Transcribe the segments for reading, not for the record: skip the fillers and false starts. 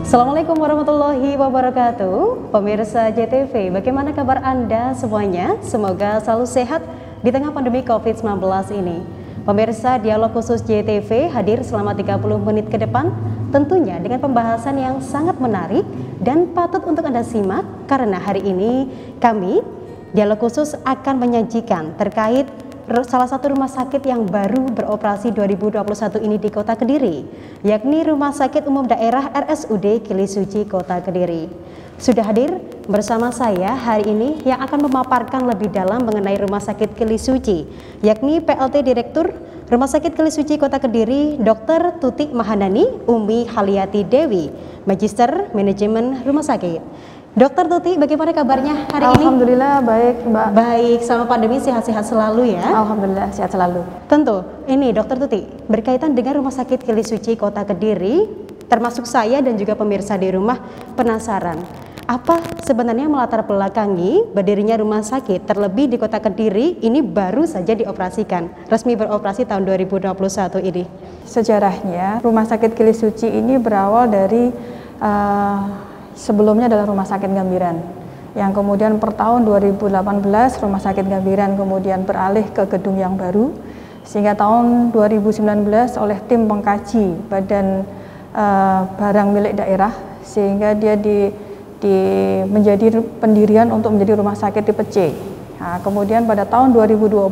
Assalamualaikum warahmatullahi wabarakatuh. Pemirsa JTV, bagaimana kabar Anda semuanya? Semoga selalu sehat di tengah pandemi COVID-19 ini. Pemirsa, dialog khusus JTV hadir selama 30 menit ke depan, tentunya dengan pembahasan yang sangat menarik dan patut untuk Anda simak, karena hari ini kami, dialog khusus akan menyajikan terkait salah satu rumah sakit yang baru beroperasi 2021 ini di Kota Kediri, yakni Rumah Sakit Umum Daerah RSUD Kili Suci Kota Kediri. Sudah hadir bersama saya hari ini yang akan memaparkan lebih dalam mengenai Rumah Sakit Kili Suci, yakni PLT Direktur Rumah Sakit Kili Suci Kota Kediri, Dr. Tuti Mahanani Umi Haliati Dewi, Magister Manajemen Rumah Sakit. Dokter Tuti, bagaimana kabarnya hari ini? Alhamdulillah baik, Mbak. Baik, selama pandemi sehat-sehat selalu ya? Alhamdulillah sehat selalu. Tentu, ini Dokter Tuti, berkaitan dengan Rumah Sakit Kili Suci Kota Kediri, termasuk saya dan juga pemirsa di rumah penasaran. Apa sebenarnya melatar belakangi berdirinya rumah sakit, terlebih di Kota Kediri ini baru saja dioperasikan, resmi beroperasi tahun 2021 ini? Sejarahnya, Rumah Sakit Kili Suci ini berawal dari sebelumnya adalah Rumah Sakit Gambiran, yang kemudian per tahun 2018 Rumah Sakit Gambiran kemudian beralih ke gedung yang baru, sehingga tahun 2019 oleh tim pengkaji Badan Barang Milik Daerah, sehingga dia menjadi pendirian untuk menjadi Rumah Sakit tipe C. Nah, kemudian pada tahun 2021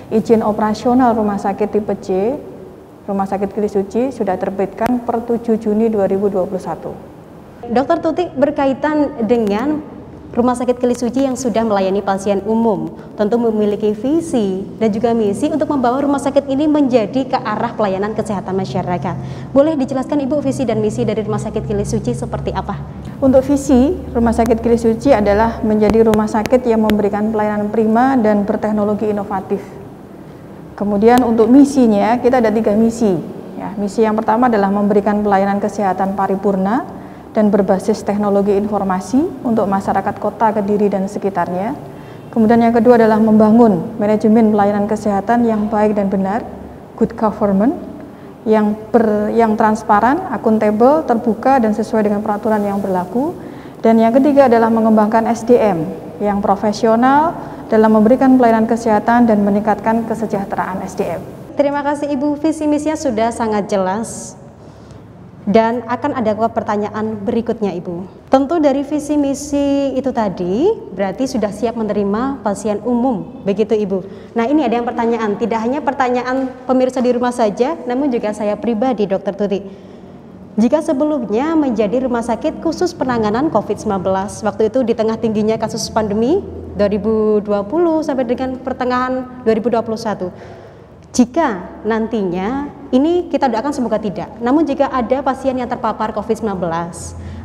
izin operasional Rumah Sakit tipe C, Rumah Sakit Kili Suci sudah terbitkan per 7 Juni 2021. Dokter Tuti, berkaitan dengan Rumah Sakit Kili Suci yang sudah melayani pasien umum, tentu memiliki visi dan juga misi untuk membawa rumah sakit ini menjadi ke arah pelayanan kesehatan masyarakat. Boleh dijelaskan Ibu visi dan misi dari Rumah Sakit Kili Suci seperti apa? Untuk visi, Rumah Sakit Kili Suci adalah menjadi rumah sakit yang memberikan pelayanan prima dan berteknologi inovatif. Kemudian untuk misinya, kita ada 3 misi. Ya, misi yang pertama adalah memberikan pelayanan kesehatan paripurna dan berbasis teknologi informasi untuk masyarakat Kota Kediri dan sekitarnya. Kemudian yang kedua adalah membangun manajemen pelayanan kesehatan yang baik dan benar, good government, yang transparan, akuntabel, terbuka dan sesuai dengan peraturan yang berlaku. Dan yang ketiga adalah mengembangkan SDM yang profesional dalam memberikan pelayanan kesehatan dan meningkatkan kesejahteraan SDM. Terima kasih Ibu, visi misinya sudah sangat jelas. Dan akan ada pertanyaan berikutnya Ibu. Tentu dari visi misi itu tadi berarti sudah siap menerima pasien umum, begitu Ibu. Nah, ini ada yang pertanyaan, tidak hanya pertanyaan pemirsa di rumah saja, namun juga saya pribadi, Dokter Tuti. Jika sebelumnya menjadi rumah sakit khusus penanganan COVID-19, waktu itu di tengah tingginya kasus pandemi 2020 sampai dengan pertengahan 2021. Jika nantinya, ini kita doakan semoga tidak, namun jika ada pasien yang terpapar COVID-19,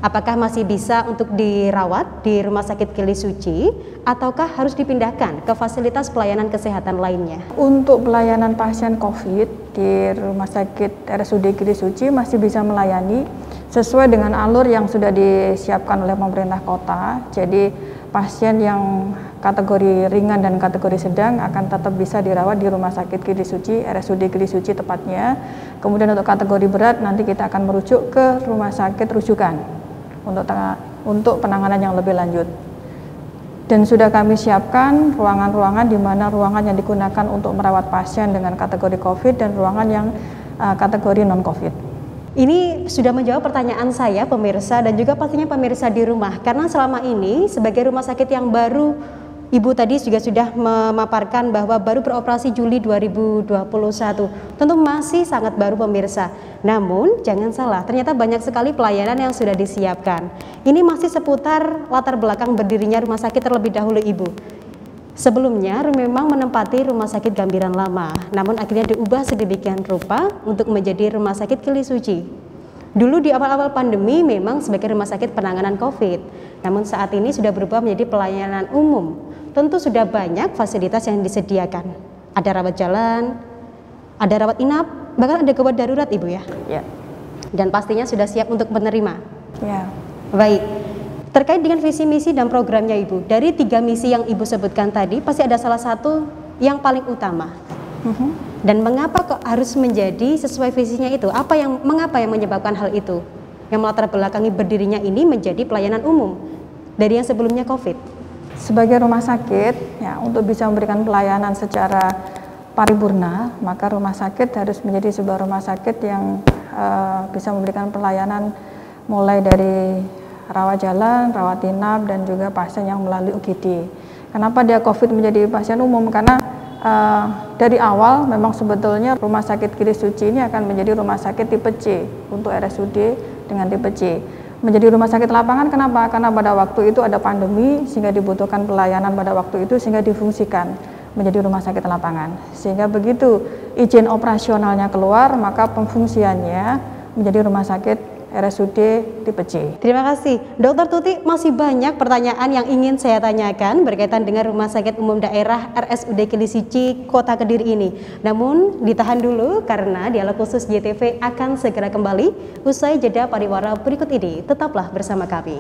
apakah masih bisa untuk dirawat di Rumah Sakit Kili Suci, ataukah harus dipindahkan ke fasilitas pelayanan kesehatan lainnya? Untuk pelayanan pasien COVID di Rumah Sakit RSUD Kili Suci masih bisa melayani sesuai dengan alur yang sudah disiapkan oleh pemerintah kota. Jadi pasien yang kategori ringan dan kategori sedang akan tetap bisa dirawat di Rumah Sakit Kili Suci, RSUD Kili Suci tepatnya. Kemudian untuk kategori berat nanti kita akan merujuk ke rumah sakit rujukan untuk penanganan yang lebih lanjut. Dan sudah kami siapkan ruangan-ruangan di mana ruangan yang digunakan untuk merawat pasien dengan kategori COVID dan ruangan yang kategori non-COVID. Ini sudah menjawab pertanyaan saya pemirsa dan juga pastinya pemirsa di rumah, karena selama ini sebagai rumah sakit yang baru, Ibu tadi juga sudah memaparkan bahwa baru beroperasi Juli 2021, tentu masih sangat baru pemirsa. Namun jangan salah, ternyata banyak sekali pelayanan yang sudah disiapkan. Ini masih seputar latar belakang berdirinya rumah sakit terlebih dahulu Ibu. Sebelumnya memang menempati Rumah Sakit Gambiran lama, namun akhirnya diubah sedemikian rupa untuk menjadi Rumah Sakit Kili Suci. Dulu di awal-awal pandemi memang sebagai rumah sakit penanganan COVID, namun saat ini sudah berubah menjadi pelayanan umum. Tentu sudah banyak fasilitas yang disediakan. Ada rawat jalan, ada rawat inap, bahkan ada gawat darurat Ibu ya? Ya. Dan pastinya sudah siap untuk menerima. Ya. Baik. Terkait dengan visi misi dan programnya Ibu, dari 3 misi yang Ibu sebutkan tadi pasti ada salah satu yang paling utama. Mhm. Dan mengapa kok harus menjadi sesuai visinya itu? Mengapa yang menyebabkan hal itu? yang melatar belakangi berdirinya ini menjadi pelayanan umum dari yang sebelumnya COVID? Sebagai rumah sakit, ya, untuk bisa memberikan pelayanan secara paripurna, maka rumah sakit harus menjadi sebuah rumah sakit yang bisa memberikan pelayanan mulai dari rawat jalan, rawat inap, dan juga pasien yang melalui UGD. Kenapa dia COVID menjadi pasien umum? Karena dari awal memang sebetulnya rumah sakit Gili Suci ini akan menjadi rumah sakit tipe C untuk RSUD dengan tipe C. Menjadi rumah sakit lapangan, kenapa? Karena pada waktu itu ada pandemi sehingga dibutuhkan pelayanan pada waktu itu sehingga difungsikan menjadi rumah sakit lapangan. Sehingga begitu izin operasionalnya keluar, maka pemfungsiannya menjadi rumah sakit RSUD tipe C. Terima kasih. Dokter Tuti, masih banyak pertanyaan yang ingin saya tanyakan berkaitan dengan Rumah Sakit Umum Daerah RSUD Gili Suci Kota Kediri ini. Namun ditahan dulu karena dialog khusus JTV akan segera kembali usai jeda pariwara berikut ini. Tetaplah bersama kami.